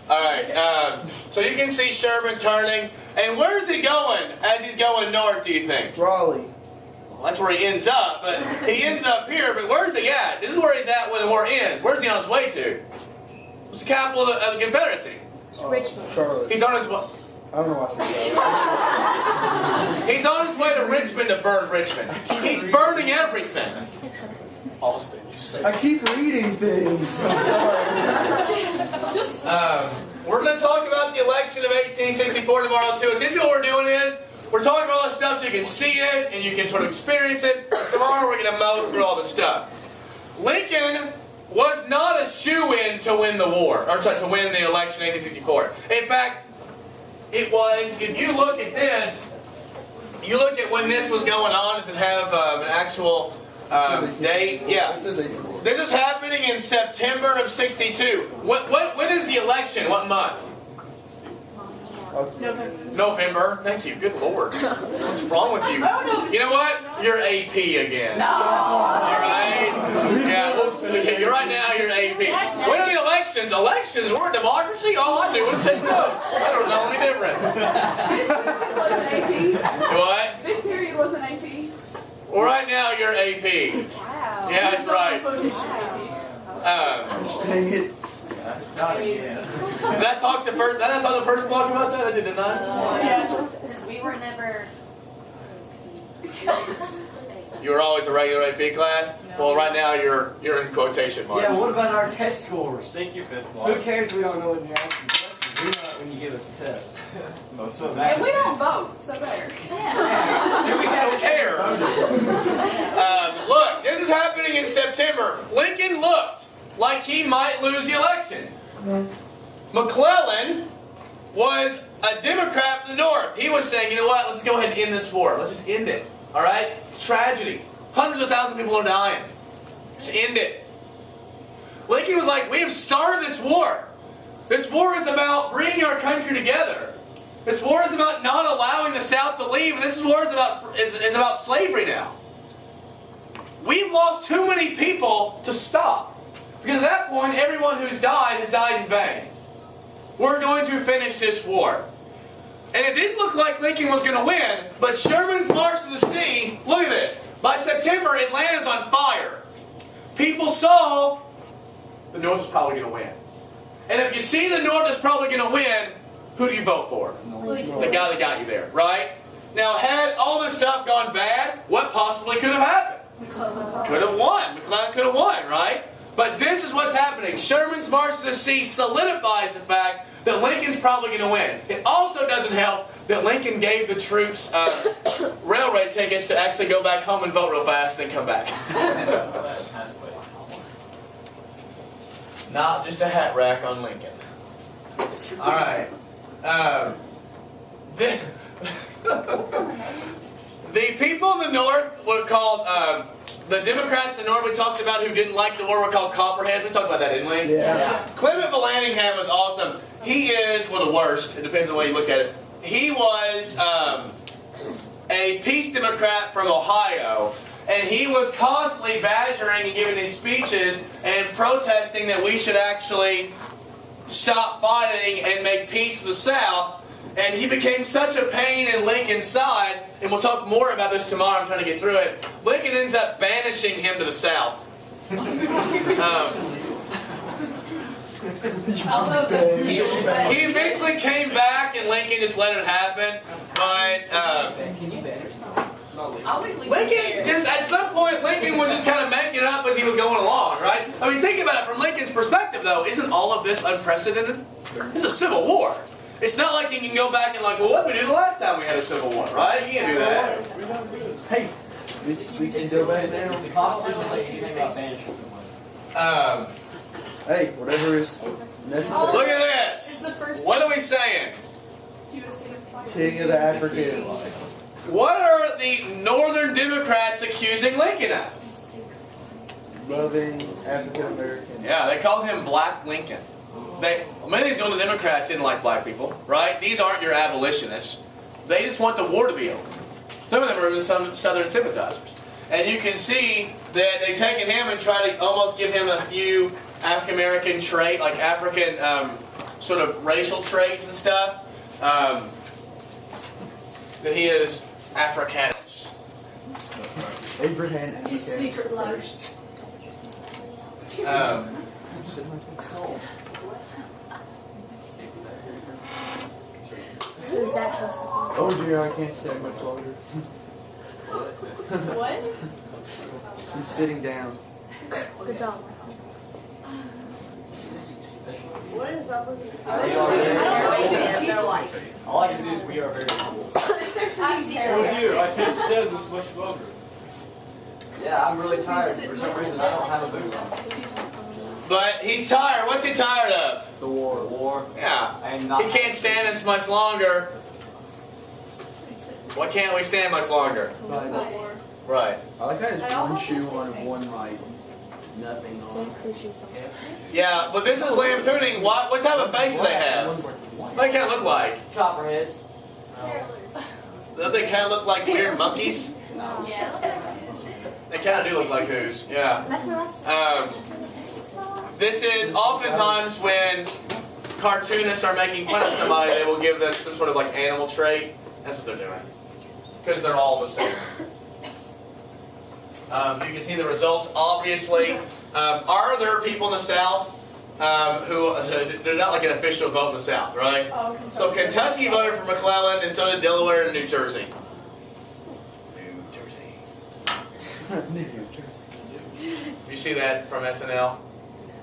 Alright, so you can see Sherman turning. And where's he going as he's going north, do you think? Raleigh. Well, that's where he ends up, but he ends up here, but where's he at? This is where he's at when the war ends. Where's he on his way to? What's the capital of the Confederacy? Richmond. Charlotte. He's on his way. I don't know why I said that. He's on his way to Richmond to burn Richmond. He's burning everything. Austin, you say. I keep reading things. I'm sorry. We're going to talk about the election of 1864 tomorrow too. Essentially what we're doing is, we're talking about all this stuff so you can see it and you can sort of experience it. Tomorrow we're going to mow through all the stuff. Lincoln was not a shoo-in to win the war, or sorry, to win the election in 1864. In fact, it was, if you look at this, you look at when this was going on, does it have an actual date? Yeah. This is happening in September of '62. When is the election? What month? November. Thank you. Good Lord. What's wrong with you? You know what? You're AP again. No. All right? Yeah, you're right now, you're AP. When are the elections? Elections? We're a democracy? All I do is take notes. I don't know any different. What? Fifth period wasn't AP. Well, right now, you're AP. Wow. Yeah, that's right. Dang it. Did I talk the first block about that? I did, didn't I? Because we were never... You were always a regular AP class? Well, right now you're in quotation marks. Yeah, what about our test scores? Think you fifth block. Who cares if we don't know what you're asking questions? We know it when you give us a test. That's what And we don't vote, so there. We don't care. Look, this is happening in September. Lincoln looked like he might lose the election. McClellan was a Democrat from the North. He was saying, you know what, let's go ahead and end this war. Let's just end it. All right? It's tragedy. Hundreds of thousands of people are dying. Just end it. Lincoln was like, we have started this war. This war is about bringing our country together. This war is about not allowing the South to leave. And this war is about slavery now. We've lost too many people to stop. Because at that point, everyone who's died has died in vain. We're going to finish this war. And it didn't look like Lincoln was going to win, but Sherman's March to the Sea, look at this. By September, Atlanta's on fire. People saw the North was probably going to win. And if you see the North is probably going to win, who do you vote for? The guy that got you there, right? Now, had all this stuff gone bad, what possibly could have happened? Could have won. McClellan could have won, right? But this is what's happening. Sherman's March to the Sea solidifies the fact that Lincoln's probably going to win. It also doesn't help that Lincoln gave the troops railroad tickets to actually go back home and vote real fast and then come back. Not just a hat rack on Lincoln. All right. The people in the North were called... the Democrats in the North we talked about who didn't like the war were called Copperheads. We talked about that, didn't we? Yeah. Clement Vallandigham was awesome. He is, well, the worst. It depends on the way you look at it. He was a peace Democrat from Ohio. And he was constantly badgering and giving these speeches and protesting that we should actually stop fighting and make peace with the South. And he became such a pain in Lincoln's side, and we'll talk more about this tomorrow, I'm trying to get through it. Lincoln ends up banishing him to the South. He eventually came back, and Lincoln just let it happen. But Lincoln, just at some point, Lincoln was just kind of making it up as he was going along, right? I mean, think about it from Lincoln's perspective, though. Isn't all of this unprecedented? It's a civil war. It's not like you can go back and like, well, what did we do the last time we had a civil war, right? You can't do that. Hey, we can go back there. The Constitution doesn't say anything about banishing someone. Hey, whatever is necessary. Look at this. What are we saying? King of the Africans. What are the Northern Democrats accusing Lincoln of? Loving African Americans. Yeah, they called him Black Lincoln. Many of these Northern Democrats didn't like black people, right? These aren't your abolitionists. They just want the war to be over. Some of them are even some Southern sympathizers. And you can see that they've taken him and tried to almost give him a few African American trait, like African sort of racial traits and stuff, that he is Africanus. Abraham and His secret life. Who's that supposed to Oh dear, I can't stay much longer. What? He's sitting down. be? Good job. What is up with these I don't know what these people like. All I can see is we are very cool. I think there's some Who you? I can't stand this much longer. Yeah, I'm really tired. For some reason, I don't have a boot on. But he's tired. What's he tired of? The war. War. Yeah. I am not. He can't stand this much longer. Why can't we stand much longer? Right. I like how he has one shoe on and one like nothing on. There's 2 shoes on. Yeah, but this is lampooning. What type of face do they have? One's like What do they kind of look like? Copperheads. Don't they kind of look like weird monkeys? No. They kind of do look like who's. Yeah. That's us. This is oftentimes when cartoonists are making fun of somebody, they will give them some sort of like animal trait. That's what they're doing. Because they're all the same. You can see the results, obviously. Are there people in the South who, they're not like an official vote in the South, right? Oh, So Kentucky voted for McClellan, and so did Delaware and New Jersey. New Jersey. You see that from SNL?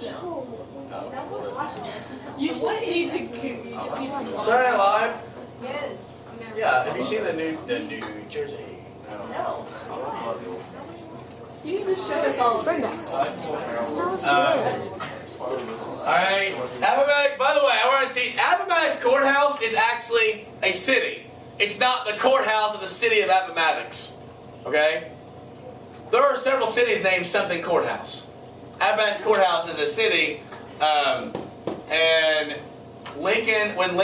No. You just need to. You just need to. Saturday Night Live? Yes. Yeah. Have you seen the New Jersey? No. You need to show us all. Brenda. Alright, Appomattox, by the way, I want to teach, Appomattox Courthouse is actually a city. It's not the courthouse of the city of Appomattox. Okay? There are several cities named something courthouse. Appomattox Courthouse is a city, and Lincoln, when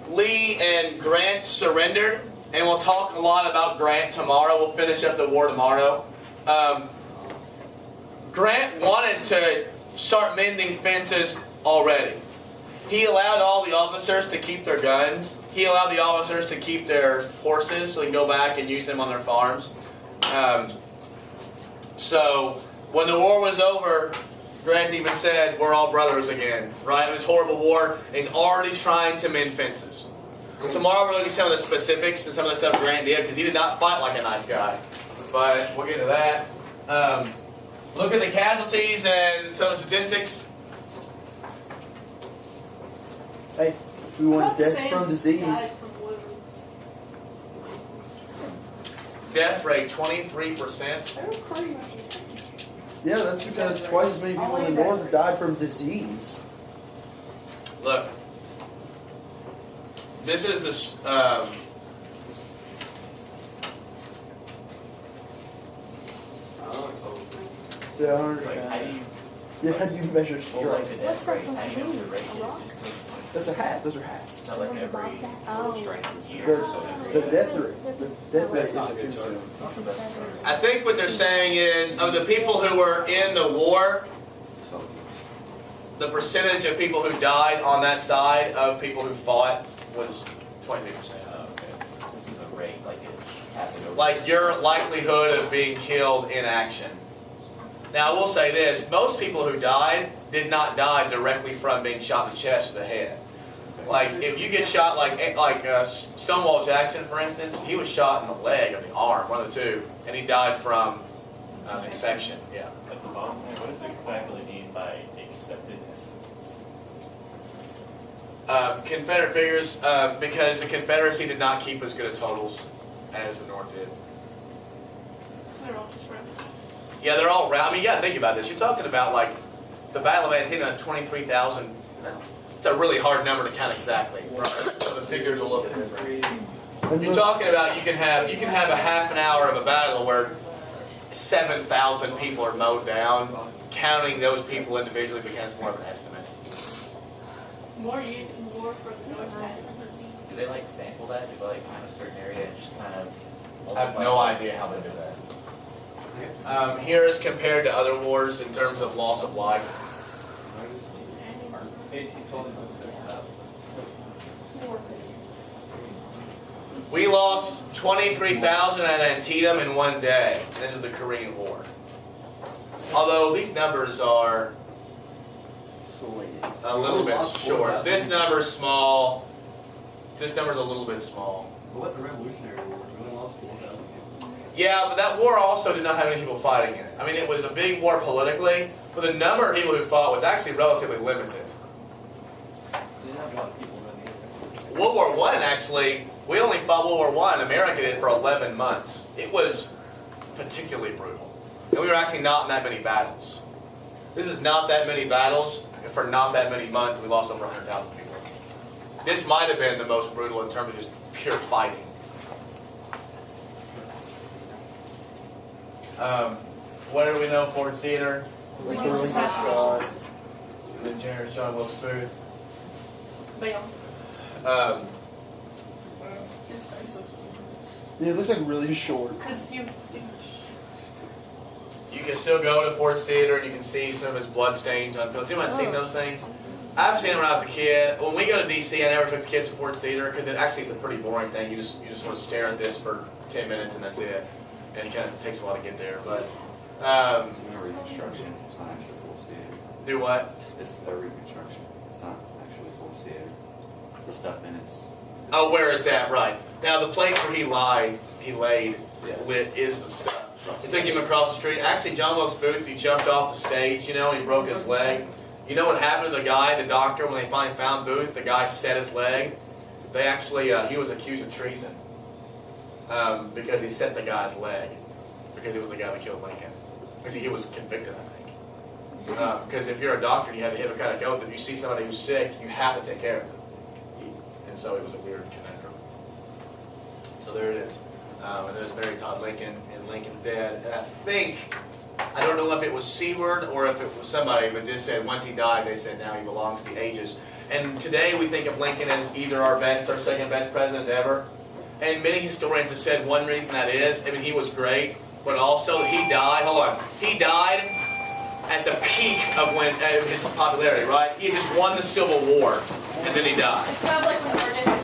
Lee and Grant surrendered, and we'll talk a lot about Grant tomorrow, we'll finish up the war tomorrow. Grant wanted to start mending fences already. He allowed all the officers to keep their guns. He allowed the officers to keep their horses so they can go back and use them on their farms. So when the war was over, Grant even said, we're all brothers again. Right? It was a horrible war, and he's already trying to mend fences. Tomorrow we're looking at some of the specifics and some of the stuff Grant did, because he did not fight like a nice guy. But we'll get to that. Look at the casualties and some of the statistics. Hey, we want deaths from disease. Death rate 23%. Yeah, that's because twice as many people in the north died from disease. Look. This is this. Yeah, How do you measure like strength? the death rate? How do you know the rate is? Just That's a hat. Those are hats. it's not like every strength year. The, So the death rate. The death rate is a tombstone. I think what they're saying is, of the people who were in the war, the percentage of people who died on that side of people who fought was 23%. okay. This is a rate, like it happened over. Like your likelihood of being killed in action. Now I will say this, most people who died did not die directly from being shot in the chest or the head. Like if you get shot like Stonewall Jackson, for instance, he was shot in the leg or the arm, one of the two, and he died from infection. Yeah. At the bottom, what does it exactly mean by accepted estimates? Confederate figures, because the Confederacy did not keep as good of totals as the North did. So they're all just random. Yeah, they're all round. I mean, you gotta think about this. You're talking about like the Battle of Antietam is 23,000. It's a really hard number to count exactly. Right? So the figures will look different. You're talking about you can have a half an hour of a battle where 7,000 people are mowed down. Counting those people individually becomes more of an estimate. More for the north side. Do they like sample that? Do they like find a certain area and just kind of? I have no idea how they do that. Here is compared to other wars in terms of loss of life. We lost 23,000 at Antietam in one day. This is the Korean War. Although these numbers are a little bit short. This number's small. This number's a little bit small. What the Revolutionary War? We only lost 4,000 people. Yeah, but that war also did not have any people fighting in it. I mean, it was a big war politically, but the number of people who fought was actually relatively limited. They didn't have a lot of people in either. World War I, actually, we only fought World War I. America did for 11 months. It was particularly brutal. And we were actually not in that many battles. This is not that many battles, and for not that many months, we lost over 100,000 people. This might have been the most brutal in terms of just pure fighting. What do we know? Ford's Theater, Lincoln's assassination. the General John Wilkes Booth. Bam. His face looks. Yeah, it looks like really short. Because he was. You can still go to Ford's Theater and you can see some of his blood stains on pillows. Anyone seen those things? I've seen them when I was a kid. When we go to DC, I never took the kids to Ford's Theater because it actually is a pretty boring thing. You just sort of stare at this for 10 minutes and that's it. And it kind of takes a while to get there. But Reconstruction. It's not actually Ford's Theater. do what? It's a reconstruction. It's not actually Ford's Theater. The stuff in it's. Oh, where it's at, right. Now the place where he laid lit is the stuff. They took him across the street. Actually, John Wilkes Booth, he jumped off the stage, you know, and he broke his leg. You know what happened to the guy, the doctor, when they finally found Booth? The guy set his leg. They actually, he was accused of treason because he set the guy's leg because he was the guy that killed Lincoln. Because he was convicted, I think. Because if you're a doctor, you have the Hippocratic oath. If you see somebody who's sick, you have to take care of them. And so it was a weird conundrum. So there it is. And there's Mary Todd Lincoln, and Lincoln's dead. And I think, I don't know if it was Seward or if it was somebody, but just said once he died, they said now he belongs to the ages. And today we think of Lincoln as either our best or second best president ever. And many historians have said one reason that is, I mean, he was great, but also he died, he died at the peak of his popularity, right? He had just won the Civil War, and then he died. It's kind of like when Ernest